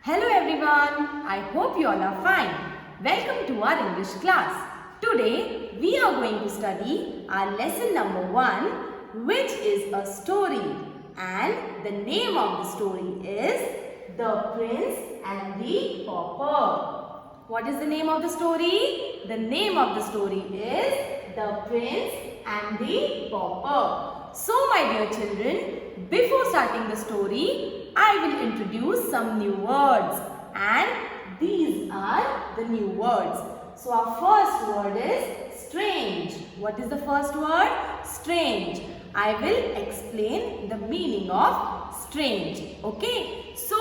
Hello everyone, I hope you all are fine. Welcome to our English class. Today we are going to study our lesson number 1, which is a story, and the name of the story is The Prince and the Pauper. What is the name of the story? The name of the story is The Prince and the Pauper. So my dear children, before starting the story, I will introduce some new words, and these are the new words. So our first word is strange. What is the first word? Strange. I will explain the meaning of strange. Okay. So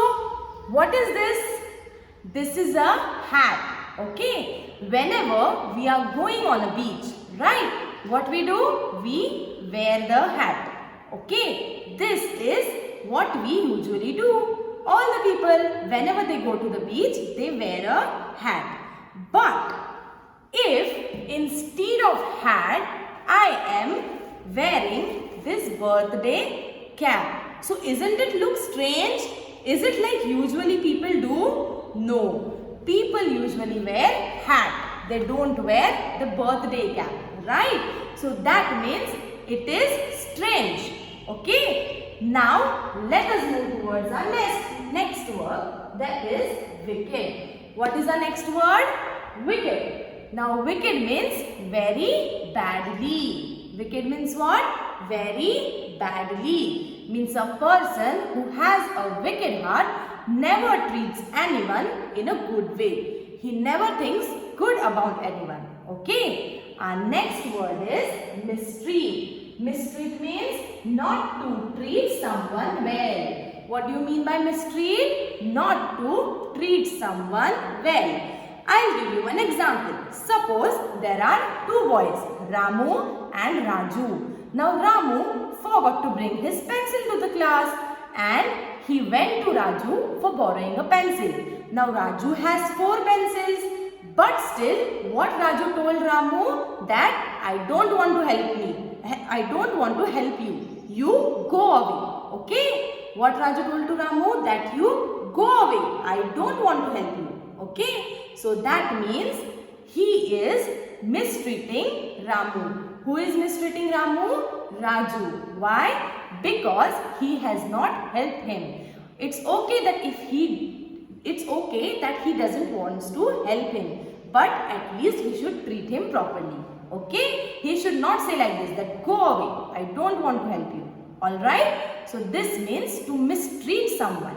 what is this? This is a hat. Okay. Whenever we are going on a beach, right? What we do? We wear the hat. Okay. This is what we usually do. All the people, whenever they go to the beach, they wear a hat. But if instead of hat, I am wearing this birthday cap. So isn't it look strange? Is it like usually people do? No. People usually wear hat. They don't wear the birthday cap. Right? So that means it is strange. Okay? Now, let us move towards our next word, that is wicked. What is our next word? Wicked. Now, wicked means very badly. Wicked means what? Very badly. Means a person who has a wicked heart never treats anyone in a good way. He never thinks good about anyone. Okay? Our next word is mistreat. Mistreat means not to treat someone well. What do you mean by mistreat? Not to treat someone well. I'll give you an example. Suppose there are two boys, Ramu and Raju. Now Ramu forgot to bring his pencil to the class and he went to Raju for borrowing a pencil. Now Raju has 4 pencils. But still, what Raju told Ramu? That I don't want to help me. I don't want to help you. You go away. Okay? What Raju told to Ramu? That you go away. I don't want to help you. Okay? So that means he is mistreating Ramu. Who is mistreating Ramu? Raju. Why? Because he has not helped him. It's okay that he doesn't want to help him, but at least he should treat him properly. Okay? He should not say like this, that go away, I don't want to help you. Alright? So this means to mistreat someone.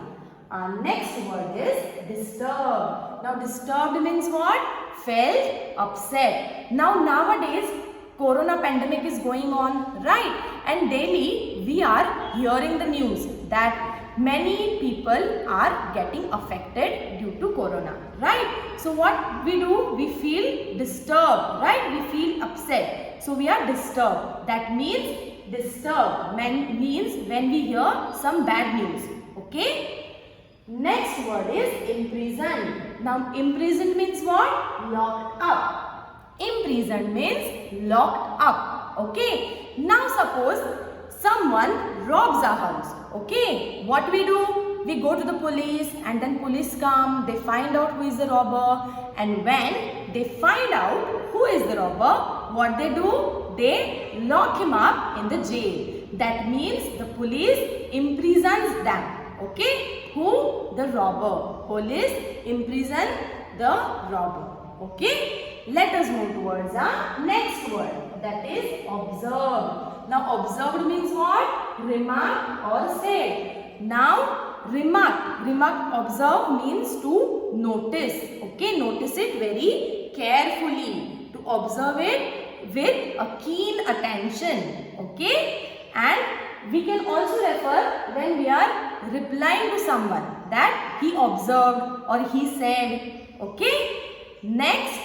Our next word is disturbed. Now disturbed means what? Felt upset. Now nowadays Corona pandemic is going on, right? And daily we are hearing the news that many people are getting affected due to Corona, right? So what we do? We feel disturbed, right? We feel upset. So we are disturbed. That means disturbed means when we hear some bad news. Okay? Next word is imprisoned. Now imprisoned means what? Locked up. Imprisoned means locked up. Okay? Now suppose someone robs our house. Okay, what we do? We go to the police and then police come, they find out who is the robber, and when they find out who is the robber, what they do? They lock him up in the jail. That means the police imprisons them. Okay, who? The robber. Police imprison the robber. Okay, let us move towards our next word, that is observe. Now observed means what? Remark or said. Now remark. Observe means to notice. Okay, notice it very carefully. To observe it with a keen attention. Okay, and we can also refer when we are replying to someone that he observed or he said. Okay, next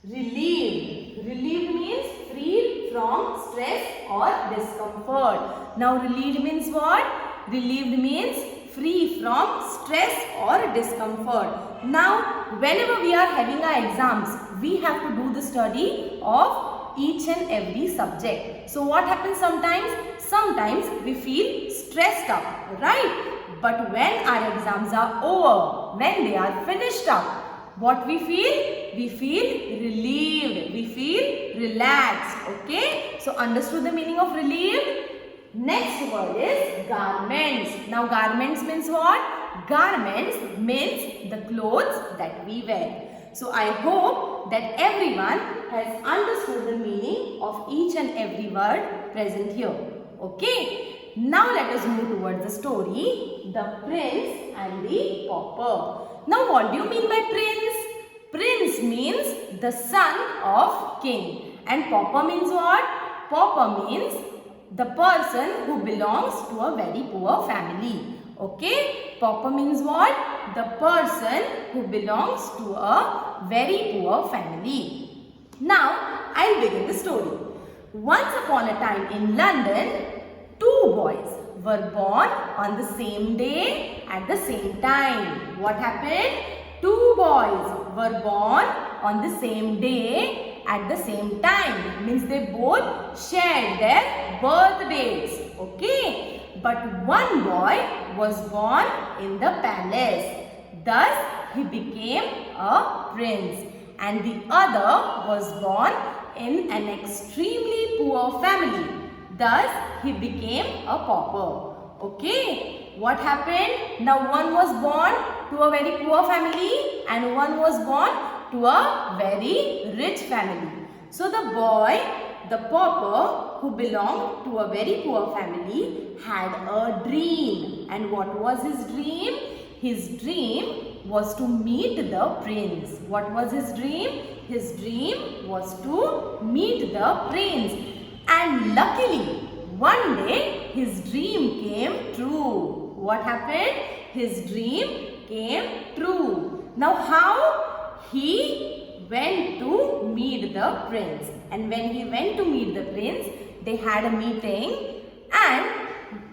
relieved. Relieved means freed from stress or discomfort. Now relieved means what? Relieved means free from stress or discomfort. Now whenever we are having our exams, we have to do the study of each and every subject. So what happens sometimes? sometimes we feel stressed up, right? But when our exams are over, when they are finished up, what we feel? We feel relieved, we feel relaxed, okay? So understood the meaning of relieved? Next word is garments. Now garments means what? Garments means the clothes that we wear. So I hope that everyone has understood the meaning of each and every word present here. Okay. Now let us move towards the story, The Prince and the Pauper. Now what do you mean by prince? Prince means the son of king. And pauper means what? Pauper means the person who belongs to a very poor family. Okay? Pauper means what? The person who belongs to a very poor family. Now, I'll begin the story. Once upon a time in London, two boys were born on the same day at the same time. What happened? Two boys were born on the same day at the same time. Means they both shared their birthdays. Okay. But one boy was born in the palace. Thus, he became a prince. And the other was born in an extremely poor family. Thus, he became a pauper. Okay. What happened? Now, one was born to a very poor family and one was born to a very rich family. So, the boy, the pauper who belonged to a very poor family had a dream. And what was his dream? His dream was to meet the prince. What was his dream? His dream was to meet the prince. And luckily, one day his dream came true. What happened? His dream came true. Now how? He went to meet the prince. And when he went to meet the prince, they had a meeting. And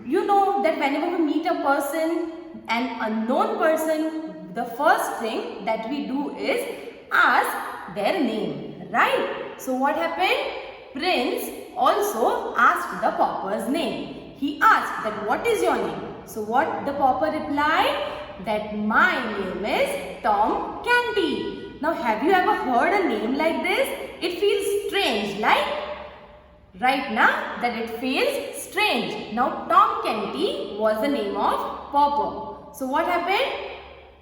you know that whenever we meet a person, an unknown person, the first thing that we do is ask their name, right? So what happened? Prince also asked the pauper's name. He asked that what is your name? So what the pauper replied? That my name is Tom Canty. Now have you ever heard a name like this? It feels strange, like right now that it feels strange. Now Tom Canty was the name of pauper. So what happened?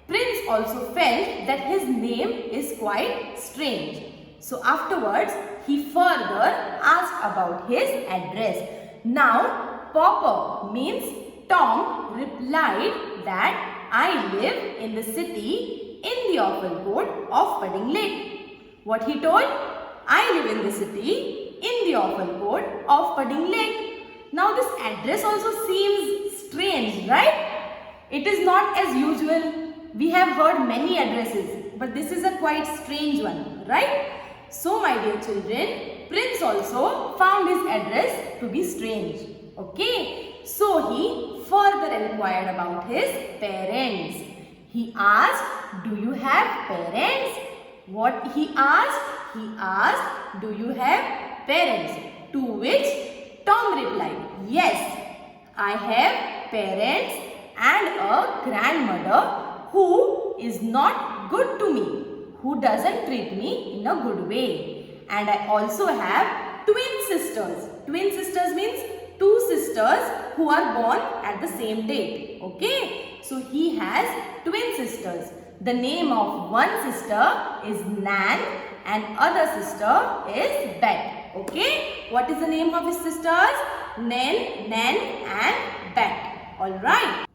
Prince also felt that his name is quite strange. So afterwards, he further asked about his address. Now, pauper means Tom replied that I live in the city in the awful court of Pudding Lake. What he told? I live in the city in the awful court of Pudding Lake. Now this address also seems strange, right? It is not as usual. We have heard many addresses, but this is a quite strange one, right? So my dear children, Prince also found his address to be strange. Okay. So he further inquired about his parents. He asked, do you have parents? What he asked? He asked, do you have parents? To which Tom replied, yes, I have parents and a grandmother who is not good to me, who doesn't treat me in a good way. And I also have twin sisters. Twin sisters means two sisters who are born at the same date. Okay. So he has twin sisters. The name of one sister is Nan and other sister is Bet. Okay. What is the name of his sisters? Nan and Bet. Alright.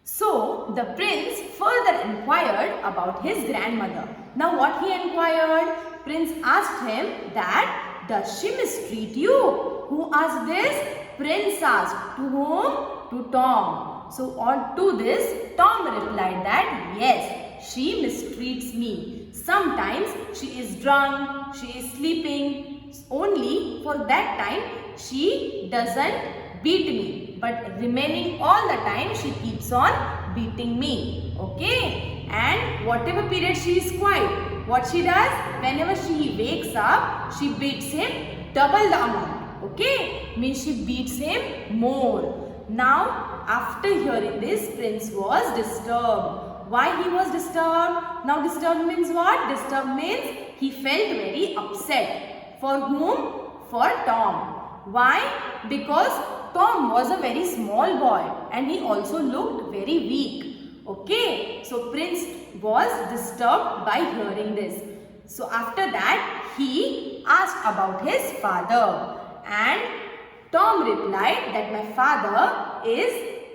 So the prince further inquired about his grandmother. Now what he inquired? Prince asked him that, does she mistreat you? Who asked this? Prince asked. To whom? To Tom. So on to this, Tom replied that, yes, she mistreats me. Sometimes she is drunk, she is sleeping. Only for that time she doesn't beat me. But remaining all the time she keeps on beating me. Okay. And whatever period she is quiet, what she does? Whenever she wakes up, she beats him double the amount. Okay, means she beats him more. Now, after hearing this, Prince was disturbed. Why he was disturbed? Now, disturbed means what? Disturbed means he felt very upset. For whom? For Tom. Why? Because Tom was a very small boy and he also looked very weak. Okay, so Prince was disturbed by hearing this. So after that, he asked about his father, and Tom replied that my father is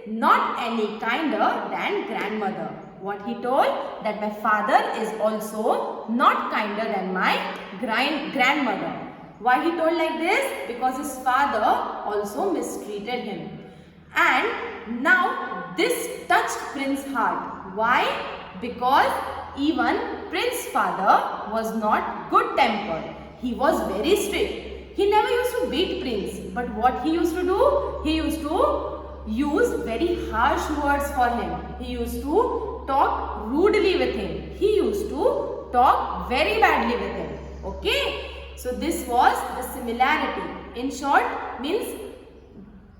not any kinder than grandmother. What he told? That my father is also not kinder than my grandmother. Why he told like this? Because his father also mistreated him. And now this touched Prince's heart. Why? Because even Prince's father was not good tempered. He was very strict. He never used to beat Prince. But what he used to do? He used to use very harsh words for him. He used to talk rudely with him. He used to talk very badly with him. Okay? So this was the similarity. In short, means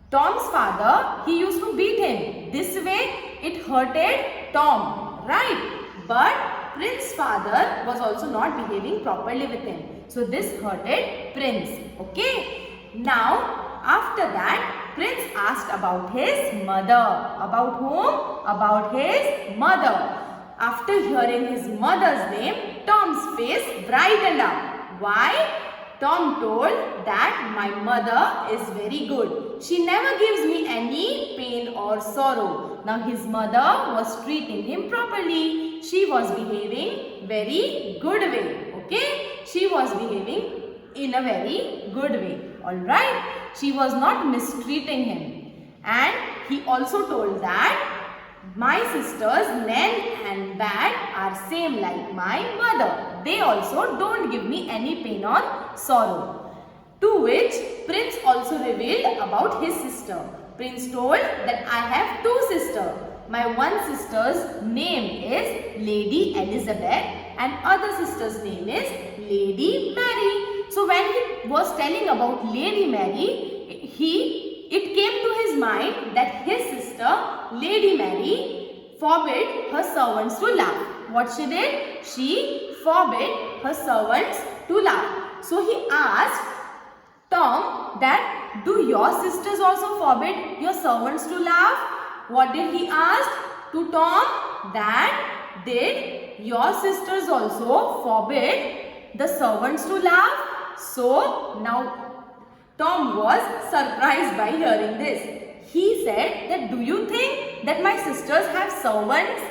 Tom's father, he used to beat him. This way, it hurted Tom, right? But Prince's father was also not behaving properly with him. So this hurted Prince. Okay? Now, after that, Prince asked about his mother. About whom? About his mother. After hearing his mother's name, Tom's face brightened up. Why? Tom told that my mother is very good. She never gives me any pain or sorrow. Now his mother was treating him properly. She was behaving very good way. Okay? She was behaving in a very good way. Alright? She was not mistreating him. And he also told that my sisters Nan and Bat are same like my mother. They also don't give me any pain or sorrow. To which Prince also revealed about his sister. Prince told that I have two sisters. My one sister's name is Lady Elizabeth and other sister's name is Lady Mary. So when he was telling about Lady Mary, it came to his mind that his sister Lady Mary forbid her servants to laugh. What she did? She forbid her servants to laugh. So he asked Tom that do your sisters also forbid your servants to laugh? What did he ask to Tom? That did your sisters also forbid the servants to laugh? So now Tom was surprised by hearing this. He said that do you think that my sisters have servants?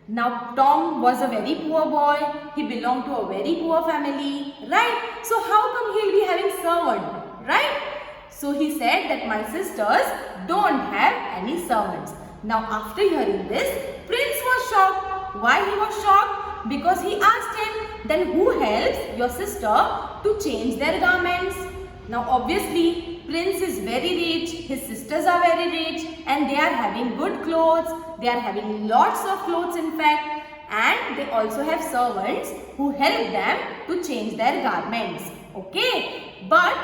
Now Tom was a very poor boy. He belonged to a very poor family, right? So how come he'll be having servant, right? So he said that my sisters don't have any servants. Now after hearing this, Prince was shocked. Why he was shocked? Because he asked him, then who helps your sister to change their garments? Now obviously Prince is very rich, his sisters are very rich and they are having good clothes, they are having lots of clothes in fact, and they also have servants who help them to change their garments. Okay, but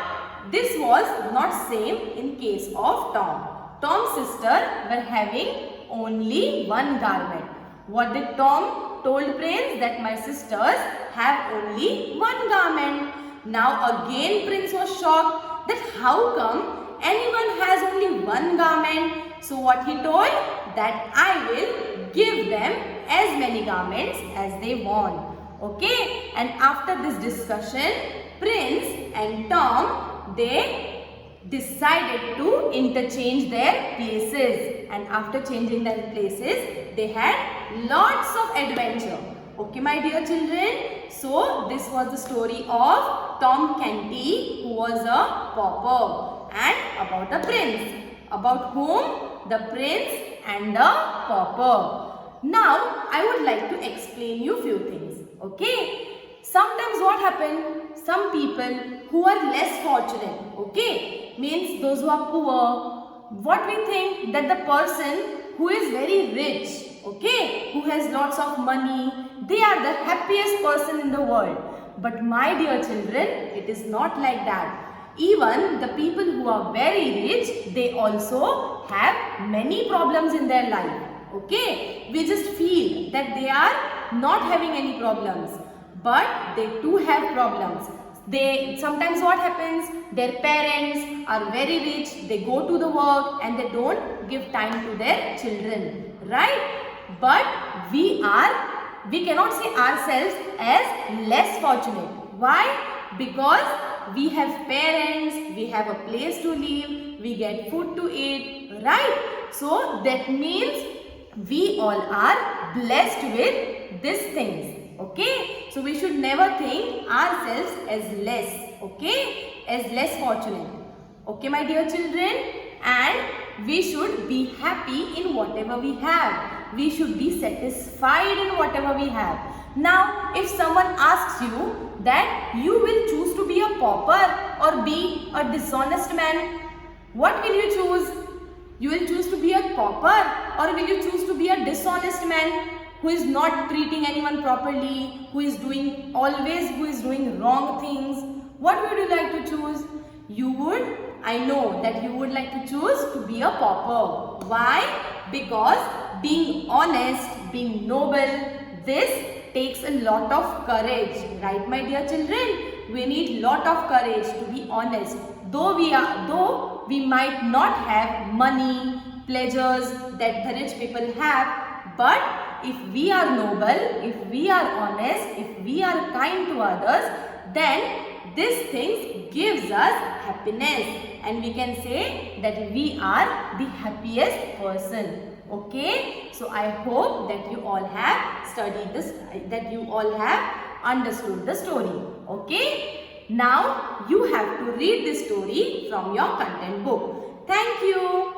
this was not same in case of Tom. Tom's sister were having only one garment. What did Tom told Prince? That my sisters have only one garment. Now again Prince was shocked that how come anyone has only one garment. So what he told? That I will give them as many garments as they want. Okay, and after this discussion, Prince and Tom, they decided to interchange their places, and after changing their places, they had lots of adventure. Okay, my dear children, so this was the story of Tom Canty, who was a pauper, and about a prince, about whom the prince and the pauper. Now, I would like to explain you few things. Okay, sometimes what happens? Some people who are less fortunate, okay, means those who are poor, what we think that the person who is very rich, okay, who has lots of money, they are the happiest person in the world. But my dear children, it is not like that. Even the people who are very rich, they also have many problems in their life. Okay, we just feel that they are not having any problems, but they too have problems. They sometimes, what happens, their parents are very rich, they go to the work and they don't give time to their children, right? But we cannot see ourselves as less fortunate. Why? Because we have parents, we have a place to live, we get food to eat, right? So that means we all are blessed with these things. Okay, so we should never think ourselves as less, okay, as less fortunate. Okay, my dear children, and we should be happy in whatever we have. We should be satisfied in whatever we have. Now, if someone asks you that you will choose to be a pauper or be a dishonest man, what will you choose? You will choose to be a pauper, or will you choose to be a dishonest man who is not treating anyone properly, who is doing wrong things? What would you like to choose? I know that you would like to choose to be a pauper. Why? Because being honest, being noble, this takes a lot of courage, right, my dear children? We need lot of courage to be honest. Though we might not have money, pleasures that the rich people have, but if we are noble, if we are honest, if we are kind to others, then these things gives us happiness, and we can say that we are the happiest person. Okay, so I hope that you all have studied this, that you all have understood the story. Okay, now you have to read this story from your content book. Thank you.